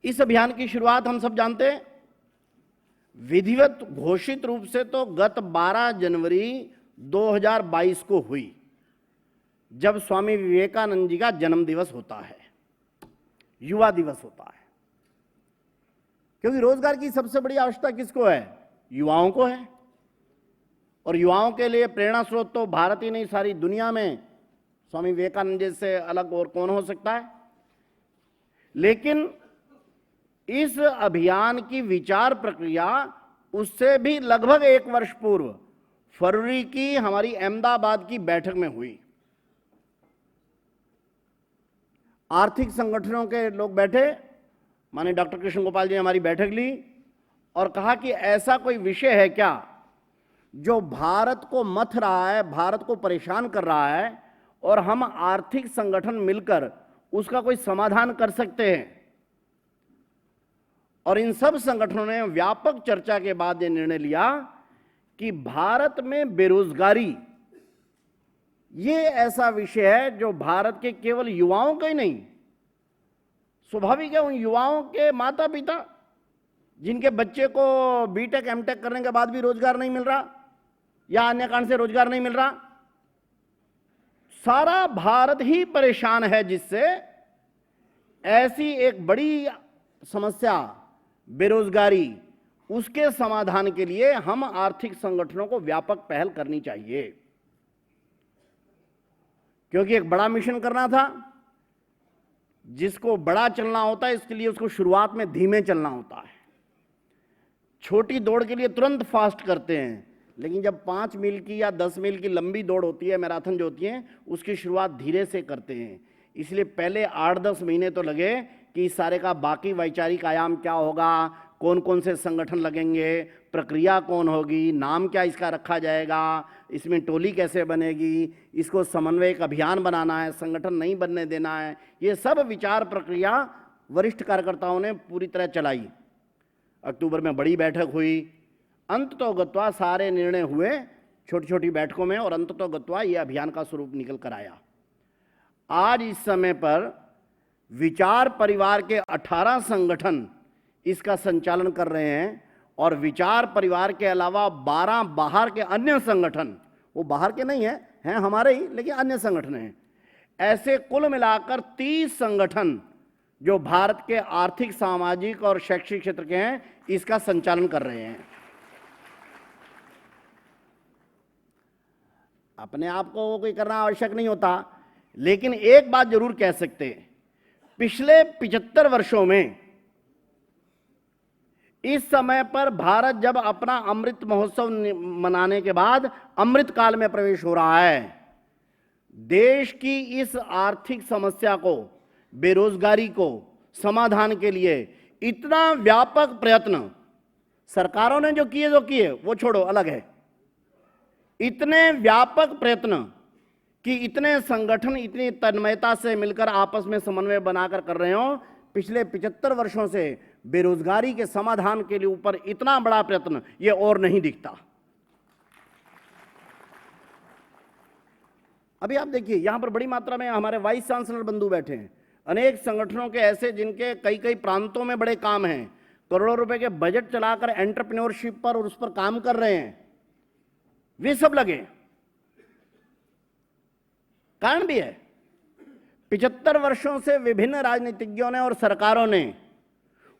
इस अभियान की शुरुआत हम सब जानते हैं, विधिवत घोषित रूप से तो गत 12 जनवरी 2022 को हुई, जब स्वामी विवेकानंद जी का जन्म दिवस होता है, युवा दिवस होता है। क्योंकि रोजगार की सबसे बड़ी आवश्यकता किसको है? युवाओं को है। और युवाओं के लिए प्रेरणा स्रोत तो भारत ही नहीं, सारी दुनिया में स्वामी विवेकानंद जी से अलग और कौन हो सकता है। लेकिन इस अभियान की विचार प्रक्रिया उससे भी लगभग 1 वर्ष पूर्व फरवरी की हमारी अहमदाबाद की बैठक में हुई। आर्थिक संगठनों के लोग बैठे, माननीय डॉक्टर कृष्ण गोपाल जी ने हमारी बैठक ली और कहा कि ऐसा कोई विषय है क्या जो भारत को मथ रहा है, भारत को परेशान कर रहा है, और हम आर्थिक संगठन मिलकर उसका कोई समाधान कर सकते हैं। और इन सब संगठनों ने व्यापक चर्चा के बाद यह निर्णय लिया कि भारत में बेरोजगारी ये ऐसा विषय है जो भारत के केवल युवाओं का ही नहीं, स्वाभाविक है उन युवाओं के माता पिता जिनके बच्चे को बीटेक एमटेक करने के बाद भी रोजगार नहीं मिल रहा या अन्य कारण से रोजगार नहीं मिल रहा, सारा भारत ही परेशान है, जिससे ऐसी एक बड़ी समस्या बेरोजगारी, उसके समाधान के लिए हम आर्थिक संगठनों को व्यापक पहल करनी चाहिए। क्योंकि एक बड़ा मिशन करना था, जिसको बड़ा चलना होता है इसके लिए उसको शुरुआत में धीमे चलना होता है। छोटी दौड़ के लिए तुरंत फास्ट करते हैं, लेकिन जब 5 मील की या 10 मील की लंबी दौड़ होती है, मैराथन जो होती है, उसकी शुरुआत धीरे से करते हैं। इसलिए पहले 8-10 महीने तो लगे कि इस सारे का बाकी वैचारिक आयाम क्या होगा, कौन कौन से संगठन लगेंगे, प्रक्रिया कौन होगी, नाम क्या इसका रखा जाएगा, इसमें टोली कैसे बनेगी, इसको समन्वयक अभियान बनाना है, संगठन नहीं बनने देना है, ये सब विचार प्रक्रिया वरिष्ठ कार्यकर्ताओं ने पूरी तरह चलाई। अक्टूबर में बड़ी बैठक हुई, अंत तो गत्वा सारे निर्णय हुए छोटी छोटी बैठकों में, और अंत तो गत्वा ये अभियान का स्वरूप निकल कर आया। आज इस समय पर विचार परिवार के 18 संगठन इसका संचालन कर रहे हैं, और विचार परिवार के अलावा 12 बाहर के अन्य संगठन, वो बाहर के नहीं हैं हमारे ही, लेकिन अन्य संगठन हैं। ऐसे कुल मिलाकर 30 संगठन जो भारत के आर्थिक, सामाजिक और शैक्षिक क्षेत्र के हैं, इसका संचालन कर रहे हैं। अपने आप को वो कोई करना आवश्यक नहीं होता, लेकिन एक बात जरूर कह सकते हैं, पिछले 75 वर्षों में इस समय पर भारत जब अपना अमृत महोत्सव मनाने के बाद अमृत काल में प्रवेश हो रहा है, देश की इस आर्थिक समस्या को, बेरोजगारी को समाधान के लिए इतना व्यापक प्रयत्न सरकारों ने जो किए वो छोड़ो, अलग है। इतने व्यापक प्रयत्न कि इतने संगठन इतनी तन्मयता से मिलकर आपस में समन्वय बनाकर कर रहे हो, पिछले 75 वर्षों से बेरोजगारी के समाधान के लिए ऊपर इतना बड़ा प्रयत्न ये और नहीं दिखता। अभी आप देखिए, यहां पर बड़ी मात्रा में हमारे वाइस चांसलर बंधु बैठे हैं, अनेक संगठनों के ऐसे जिनके कई कई प्रांतों में बड़े काम हैं, करोड़ों रुपए के बजट चलाकर एंटरप्रेन्योरशिप पर और उस पर काम कर रहे हैं, वे सब लगे। कारण भी है, 75 वर्षों से विभिन्न राजनीतिज्ञों ने और सरकारों ने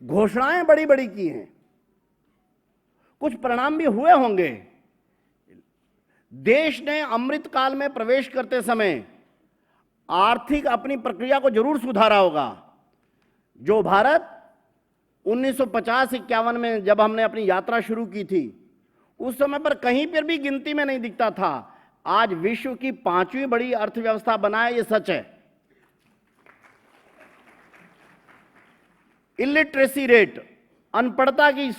घोषणाएं बड़ी बड़ी की हैं, कुछ परिणाम भी हुए होंगे। देश ने अमृत काल में प्रवेश करते समय आर्थिक अपनी प्रक्रिया को जरूर सुधारा होगा। जो भारत 1950-51 में जब हमने अपनी यात्रा शुरू की थी, उस समय पर कहीं पर भी गिनती में नहीं दिखता था, आज विश्व की 5वीं बड़ी अर्थव्यवस्था बना है, ये सच है। इलिटरेसी रेट, अनपढ़ता की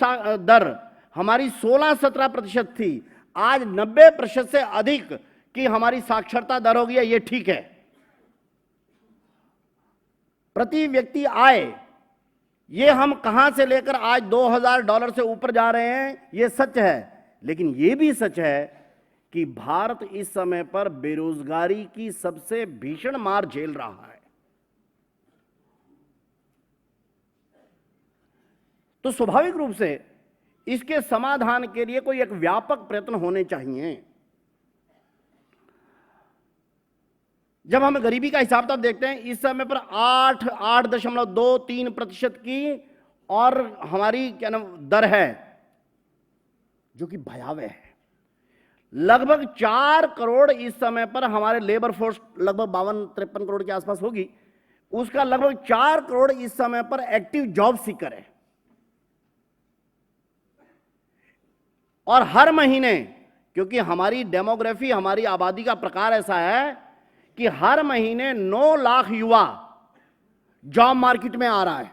दर हमारी 16-17% थी, आज 90% से अधिक की हमारी साक्षरता दर हो गई है, ये ठीक है। प्रति व्यक्ति आय, ये हम कहां से लेकर आज $2000 से ऊपर जा रहे हैं, ये सच है। लेकिन ये भी सच है कि भारत इस समय पर बेरोजगारी की सबसे भीषण मार झेल रहा है। तो स्वाभाविक रूप से इसके समाधान के लिए कोई एक व्यापक प्रयत्न होने चाहिए। जब हम गरीबी का हिसाब तब देखते हैं, इस समय पर 8.23% की और हमारी क्या नाम दर है, जो कि भयावह है। लगभग 4 करोड़ इस समय पर हमारे लेबर फोर्स लगभग 52-53 करोड़ के आसपास होगी, उसका लगभग 4 करोड़ इस समय पर एक्टिव जॉब सीकर है। और हर महीने, क्योंकि हमारी डेमोग्राफी, हमारी आबादी का प्रकार ऐसा है कि हर महीने 9 लाख युवा जॉब मार्केट में आ रहा है।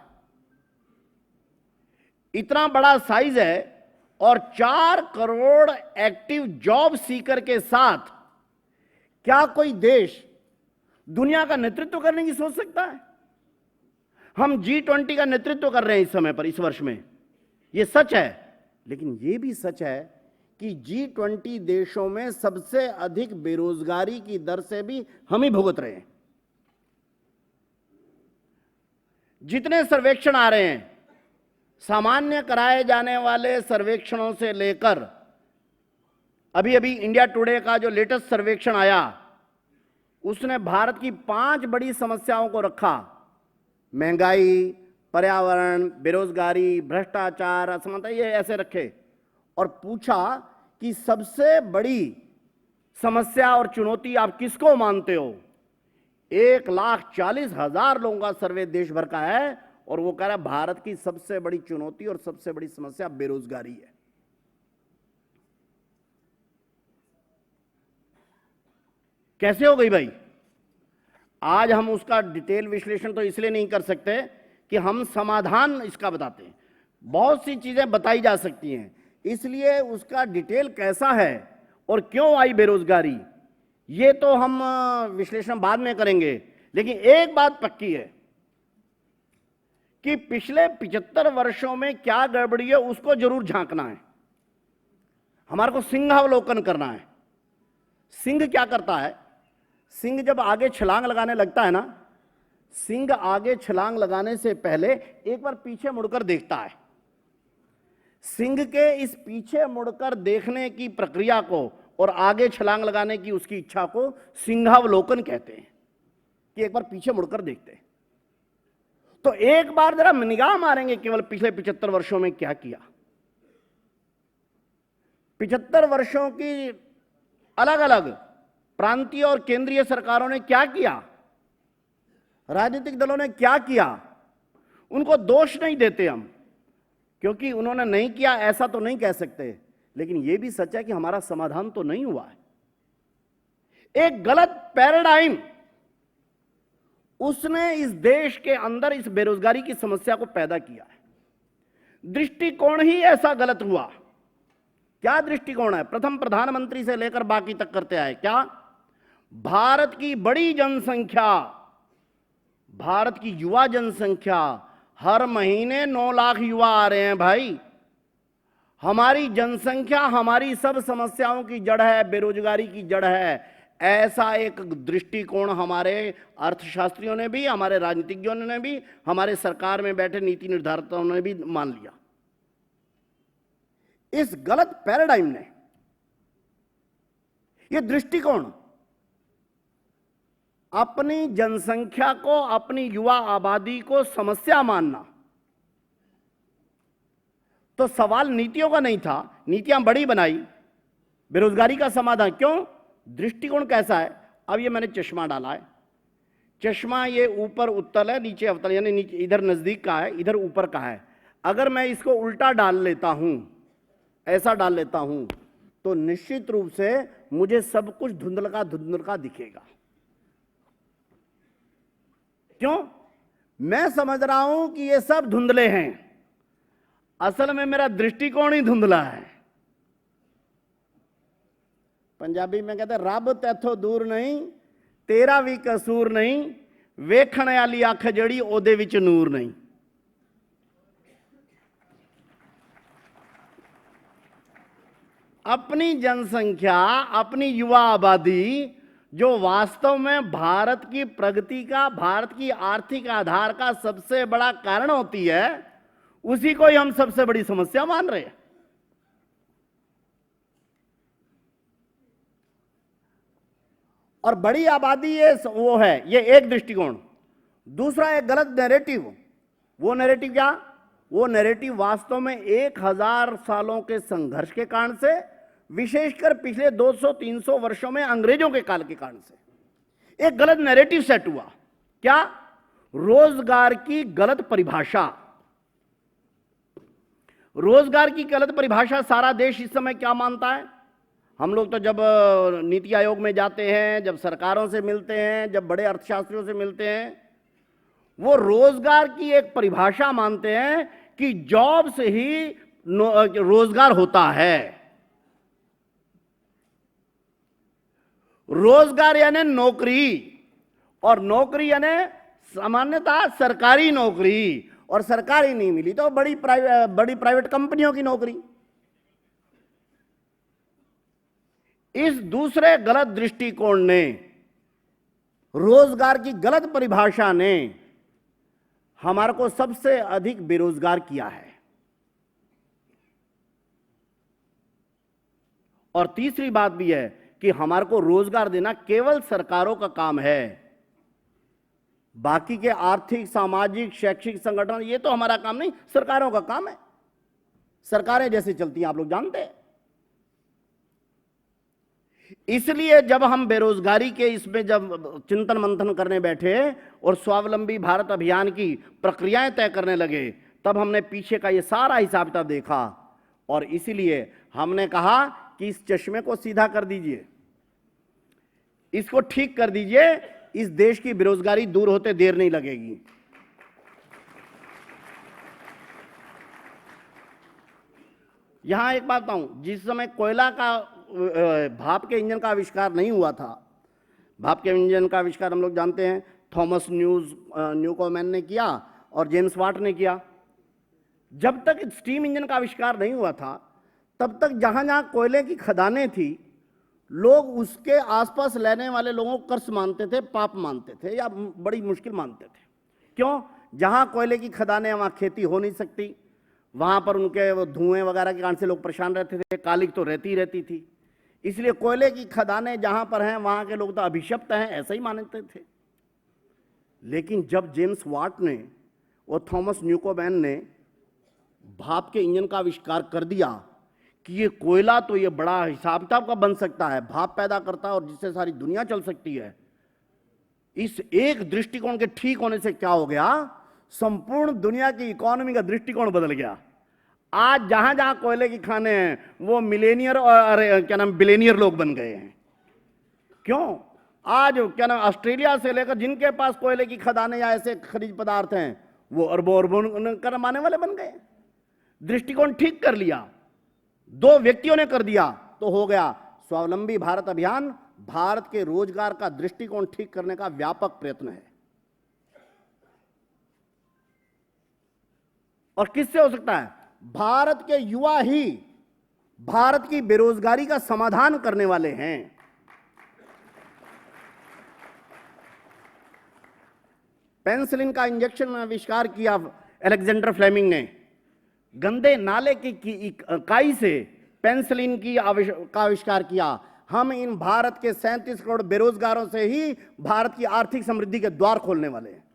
इतना बड़ा साइज है, और 4 करोड़ एक्टिव जॉब सीकर के साथ क्या कोई देश दुनिया का नेतृत्व करने की सोच सकता है? हम G20 का नेतृत्व कर रहे हैं इस समय पर, इस वर्ष में, यह सच है। लेकिन यह भी सच है कि G20 देशों में सबसे अधिक बेरोजगारी की दर से भी हम ही भुगत रहे हैं। जितने सर्वेक्षण आ रहे हैं, सामान्य कराए जाने वाले सर्वेक्षणों से लेकर अभी अभी इंडिया टुडे का जो लेटेस्ट सर्वेक्षण आया, उसने भारत की 5 बड़ी समस्याओं को रखा: महंगाई, पर्यावरण, बेरोजगारी, भ्रष्टाचार, असमानता, ये ऐसे रखे, और पूछा कि सबसे बड़ी समस्या और चुनौती आप किसको मानते हो? 1,40,000 लोगों का सर्वे देश भर का है, और वो कह रहा है भारत की सबसे बड़ी चुनौती और सबसे बड़ी समस्या बेरोजगारी है। कैसे हो गई भाई? आज हम उसका डिटेल विश्लेषण तो इसलिए नहीं कर सकते कि हम समाधान इसका बताते हैं। बहुत सी चीजें बताई जा सकती हैं, इसलिए उसका डिटेल कैसा है और क्यों आई बेरोजगारी, ये तो हम विश्लेषण बाद में करेंगे। लेकिन एक बात पक्की है कि पिछले 75 वर्षों में क्या गड़बड़ी है, उसको जरूर झांकना है। हमारे को सिंहावलोकन करना है। सिंह क्या करता है? सिंह जब आगे छलांग लगाने लगता है ना, सिंह आगे छलांग लगाने से पहले एक बार पीछे मुड़कर देखता है। सिंह के इस पीछे मुड़कर देखने की प्रक्रिया को और आगे छलांग लगाने की उसकी इच्छा को सिंहावलोकन कहते हैं, कि एक बार पीछे मुड़कर देखते हैं। तो एक बार जरा निगाह मारेंगे केवल पिछले 75 वर्षों में क्या किया। 75 वर्षों की अलग अलग प्रांतीय और केंद्रीय सरकारों ने क्या किया, राजनीतिक दलों ने क्या किया, उनको दोष नहीं देते हम, क्योंकि उन्होंने नहीं किया ऐसा तो नहीं कह सकते। लेकिन यह भी सच है कि हमारा समाधान तो नहीं हुआ है। एक गलत पैराडाइम उसने इस देश के अंदर इस बेरोजगारी की समस्या को पैदा किया है। दृष्टिकोण ही ऐसा गलत हुआ। क्या दृष्टिकोण है? प्रथम प्रधानमंत्री से लेकर बाकी तक करते आए क्या? भारत की बड़ी जनसंख्या, भारत की युवा जनसंख्या, हर महीने 9 लाख युवा आ रहे हैं भाई। हमारी जनसंख्या हमारी सब समस्याओं की जड़ है, बेरोजगारी की जड़ है। ऐसा एक दृष्टिकोण हमारे अर्थशास्त्रियों ने भी, हमारे राजनीतिज्ञों ने भी, हमारे सरकार में बैठे नीति निर्धारकों ने भी मान लिया। इस गलत पैराडाइम ने, यह दृष्टिकोण, अपनी जनसंख्या को, अपनी युवा आबादी को समस्या मानना, तो सवाल नीतियों का नहीं था। नीतियां बड़ी बनाई, बेरोजगारी का समाधान क्यों? दृष्टिकोण कैसा है? अब ये मैंने चश्मा डाला है, चश्मा ये ऊपर उत्तल है, नीचे अवतल, यानी नीचे इधर नजदीक का है, इधर ऊपर का है। अगर मैं इसको उल्टा डाल लेता हूं, ऐसा डाल लेता हूं, तो निश्चित रूप से मुझे सब कुछ धुंधलका धुंधलका दिखेगा। क्यों? मैं समझ रहा हूं कि ये सब धुंधले हैं, असल में मेरा दृष्टिकोण ही धुंधला है। पंजाबी में कहते हैं रब तैथों दूर नहीं, तेरा भी कसूर नहीं, वेखण वाली अख जड़ी ओदे विच नूर नहीं। अपनी जनसंख्या, अपनी युवा आबादी, जो वास्तव में भारत की प्रगति का, भारत की आर्थिक आधार का सबसे बड़ा कारण होती है, उसी को ही हम सबसे बड़ी समस्या मान रहे हैं। और बड़ी आबादी ये वो है, ये एक दृष्टिकोण। दूसरा एक गलत नैरेटिव। वो नैरेटिव क्या? वो नैरेटिव वास्तव में 1000 सालों के संघर्ष के कारण से, विशेषकर पिछले 200-300 वर्षों में अंग्रेजों के काल के कारण से एक गलत नैरेटिव सेट हुआ। क्या? रोजगार की गलत परिभाषा। रोजगार की गलत परिभाषा सारा देश इस समय क्या मानता है? हम लोग तो जब नीति आयोग में जाते हैं, जब सरकारों से मिलते हैं, जब बड़े अर्थशास्त्रियों से मिलते हैं, वो रोजगार की एक परिभाषा मानते हैं कि जॉब से ही रोजगार होता है। रोजगार यानी नौकरी, और नौकरी यानी सामान्यतः सरकारी नौकरी, और सरकारी नहीं मिली तो बड़ी प्राइवेट कंपनियों की नौकरी। इस दूसरे गलत दृष्टिकोण ने, रोजगार की गलत परिभाषा ने हमारे को सबसे अधिक बेरोजगार किया है। और तीसरी बात भी है कि हमारे को रोजगार देना केवल सरकारों का काम है। बाकी के आर्थिक, सामाजिक, शैक्षिक संगठन, ये तो हमारा काम नहीं, सरकारों का काम है। सरकारें जैसे चलती हैं आप लोग जानते हैं। इसलिए जब हम बेरोजगारी के इसमें जब चिंतन मंथन करने बैठे और स्वावलंबी भारत अभियान की प्रक्रियाएं तय करने लगे, तब हमने पीछे का ये सारा हिसाब किताब देखा, और इसीलिए हमने कहा कि इस चश्मे को सीधा कर दीजिए, इसको ठीक कर दीजिए, इस देश की बेरोजगारी दूर होते देर नहीं लगेगी। यहां एक बात बताऊं, जिस समय कोयला का भाप के इंजन का आविष्कार नहीं हुआ था, भाप के इंजन का आविष्कार हम लोग जानते हैं थॉमस न्यूकोमैन ने किया और जेम्स वाट ने किया। जब तक स्टीम इंजन का आविष्कार नहीं हुआ था, तब तक जहां जहां कोयले की खदानें थी, लोग उसके आसपास रहने वाले लोगों को कर्स मानते थे, पाप मानते थे, या बड़ी मुश्किल मानते थे। क्यों? जहां कोयले की खदानें, वहां खेती हो नहीं सकती, वहां पर उनके वो धुएं वगैरह के कारण से लोग परेशान रहते थे, कालिक तो रहती रहती थी। इसलिए कोयले की खदानें जहां पर हैं, वहां के लोग तो अभिशप्त हैं, ऐसा ही मानते थे। लेकिन जब जेम्स वाट ने और थॉमस न्यूकोमैन ने भाप के इंजन का आविष्कार कर दिया कि ये कोयला तो ये बड़ा हिसाब किताब का बन सकता है, भाप पैदा करता है और जिससे सारी दुनिया चल सकती है, इस एक दृष्टिकोण के ठीक होने से क्या हो गया? संपूर्ण दुनिया की इकोनॉमी का दृष्टिकोण बदल गया। आज जहां जहां कोयले की खाने हैं, वो मिलेनियर और क्या नाम बिलेनियर लोग बन गए हैं। क्यों? आज क्या नाम ऑस्ट्रेलिया से लेकर जिनके पास कोयले की खदानें या ऐसे खनिज पदार्थ हैं, वो अरबों अरबों कमाने वाले बन गए। दृष्टिकोण ठीक कर लिया, दो व्यक्तियों ने कर दिया, तो हो गया। स्वावलंबी भारत अभियान भारत के रोजगार का दृष्टिकोण ठीक करने का व्यापक प्रयत्न है। और किससे हो सकता है? भारत के युवा ही भारत की बेरोजगारी का समाधान करने वाले हैं। पेनिसिलिन का इंजेक्शन आविष्कार किया अलेक्जेंडर फ्लेमिंग ने। गंदे नाले की इकाई से पेनिसिलिन का आविष्कार किया। हम इन भारत के 37 करोड़ बेरोजगारों से ही भारत की आर्थिक समृद्धि के द्वार खोलने वाले हैं।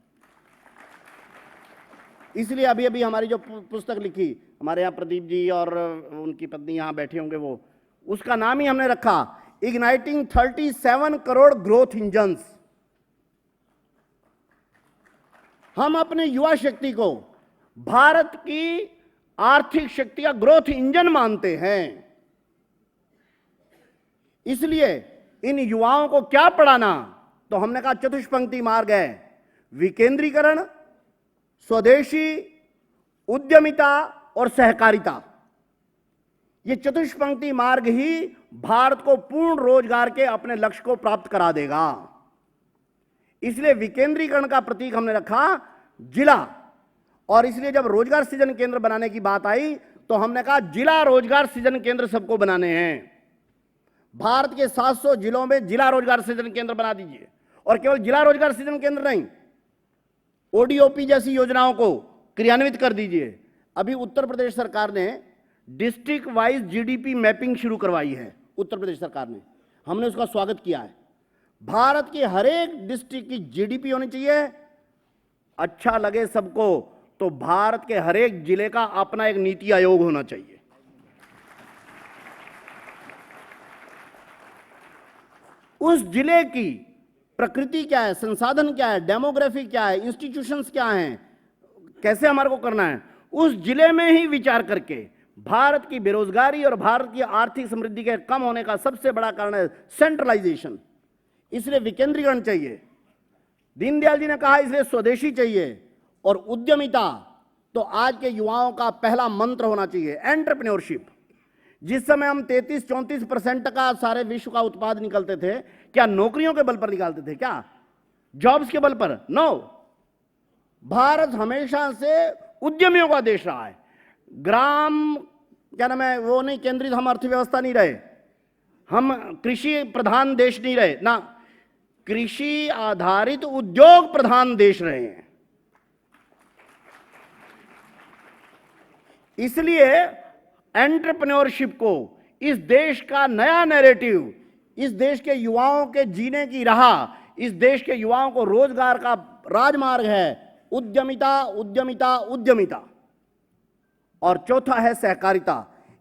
इसलिए अभी अभी हमारी जो पुस्तक लिखी, हमारे यहाँ प्रदीप जी और उनकी पत्नी यहाँ बैठे होंगे, वो उसका नाम ही हमने रखा इग्नाइटिंग 37 करोड़ ग्रोथ इंजन्स। हम अपने युवा शक्ति को भारत की आर्थिक शक्ति का ग्रोथ इंजन मानते हैं। इसलिए इन युवाओं को क्या पढ़ाना? तो हमने कहा चतुष्पंक्ति मार्ग है, विकेंद्रीकरण, स्वदेशी, उद्यमिता और सहकारिता। ये चतुष्पंक्ति मार्ग ही भारत को पूर्ण रोजगार के अपने लक्ष्य को प्राप्त करा देगा। इसलिए विकेंद्रीकरण का प्रतीक हमने रखा जिला। और इसलिए जब रोजगार सृजन केंद्र बनाने की बात आई, तो हमने कहा जिला रोजगार सृजन केंद्र सबको बनाने हैं। भारत के 700 जिलों में जिला रोजगार सृजन केंद्र बना दीजिए। और केवल जिला रोजगार सृजन केंद्र नहीं, ओडीओपी जैसी योजनाओं को क्रियान्वित कर दीजिए, अभी उत्तर प्रदेश सरकार ने डिस्ट्रिक्ट वाइज जीडीपी मैपिंग शुरू करवाई है। उत्तर प्रदेश सरकार ने, हमने उसका स्वागत किया है। भारत की हर एक डिस्ट्रिक्ट की जीडीपी होनी चाहिए। अच्छा लगे सबको तो भारत के हर एक जिले का अपना एक नीति आयोग होना चाहिए। उस जिले की प्रकृति क्या है, संसाधन क्या है, डेमोग्राफी क्या है, इंस्टीट्यूशंस क्या हैं, कैसे हमारे को करना है, उस जिले में ही विचार करके भारत की बेरोजगारी और भारत की आर्थिक समृद्धि के कम होने का सबसे बड़ा कारण है सेंट्रलाइजेशन। इसलिए विकेंद्रीकरण चाहिए। दीनदयाल जी ने कहा इसलिए स्वदेशी चाहिए। और उद्यमिता तो आज के युवाओं का पहला मंत्र होना चाहिए, एंटरप्रेन्योरशिप। जिस समय हम 33-34% का सारे विश्व का उत्पाद निकलते थे, क्या नौकरियों के बल पर निकालते थे? क्या जॉब्स के बल पर? नो। भारत हमेशा से उद्यमियों का देश रहा है। ग्राम क्या नाम है वो नहीं केंद्रित हम अर्थव्यवस्था नहीं रहे, हम कृषि प्रधान देश नहीं रहे ना, कृषि आधारित उद्योग प्रधान देश रहे हैं। इसलिए एंटरप्रेन्योरशिप को इस देश का नया नैरेटिव, इस देश के युवाओं के जीने की राह, इस देश के युवाओं को रोजगार का राजमार्ग है उद्यमिता, उद्यमिता, उद्यमिता। और चौथा है सहकारिता।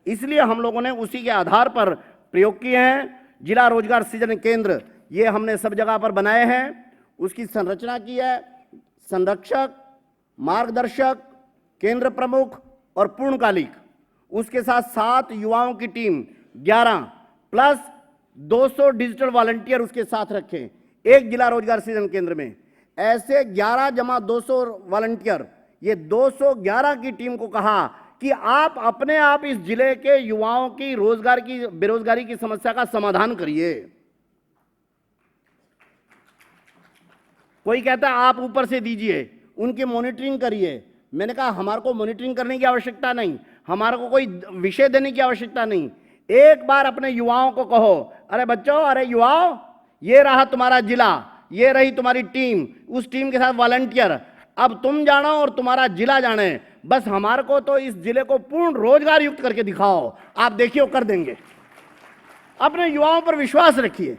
इसलिए हम लोगों ने उसी के आधार पर प्रयोग किए हैं। जिला रोजगार सृजन केंद्र ये हमने सब जगह पर बनाए हैं। उसकी संरचना की है संरक्षक, मार्गदर्शक, केंद्र प्रमुख और पूर्णकालिक। उसके साथ 7 युवाओं की टीम 11 प्लस 200 डिजिटल वॉलंटियर उसके साथ रखें एक जिला रोजगार सृजन केंद्र में। ऐसे 11 जमा 200 वॉलंटियर, ये 211 की टीम को कहा कि आप अपने आप इस जिले के युवाओं की रोजगार की बेरोजगारी की समस्या का समाधान करिए। कोई कहता है आप ऊपर से दीजिए, उनकी मॉनिटरिंग करिए। मैंने कहा हमारे को मॉनिटरिंग करने की आवश्यकता नहीं, हमारे को कोई विषय देने की आवश्यकता नहीं। एक बार अपने युवाओं को कहो, अरे बच्चों, अरे युवाओं, ये रहा तुम्हारा जिला, ये रही तुम्हारी टीम, उस टीम के साथ वॉलंटियर, अब तुम जानो और तुम्हारा जिला जाने, बस हमारे को तो इस जिले को पूर्ण रोजगार युक्त करके दिखाओ, आप देखिए कर देंगे। अपने युवाओं पर विश्वास रखिए।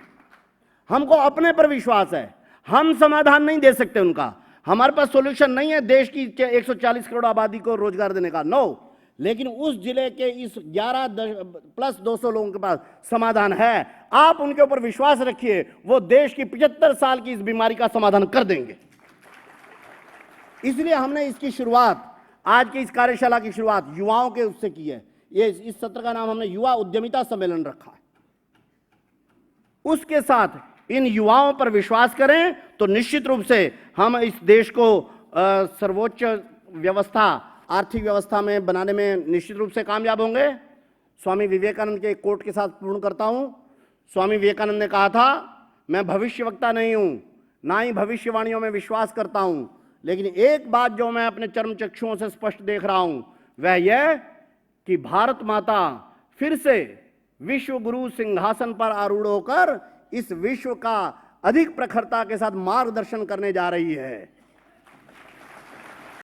हमको अपने पर विश्वास है। हम समाधान नहीं दे सकते उनका, हमारे पास सॉल्यूशन नहीं है देश की 140 करोड़ आबादी को रोजगार देने का, नो। लेकिन उस जिले के इस 11 प्लस 200 लोगों के पास समाधान है। आप उनके ऊपर विश्वास रखिए, वो देश की 75 साल की इस बीमारी का समाधान कर देंगे। इसलिए हमने इसकी शुरुआत, आज की इस कार्यशाला की शुरुआत युवाओं के उससे की है। ये इस सत्र का नाम हमने युवा उद्यमिता सम्मेलन रखा है। उसके साथ इन युवाओं पर विश्वास करें तो निश्चित रूप से हम इस देश को सर्वोच्च व्यवस्था, आर्थिक व्यवस्था में बनाने में निश्चित रूप से कामयाब होंगे। स्वामी विवेकानंद के एक कोट के साथ पूर्ण करता हूं। स्वामी विवेकानंद ने कहा था, मैं भविष्यवक्ता नहीं हूं, ना ही भविष्यवाणियों में विश्वास करता हूं, लेकिन एक बात जो मैं अपने चर्म चक्षुओं से स्पष्ट देख रहा हूं वह यह कि भारत माता फिर से विश्व गुरु सिंहासन पर आरूढ़ होकर इस विश्व का अधिक प्रखरता के साथ मार्गदर्शन करने जा रही है।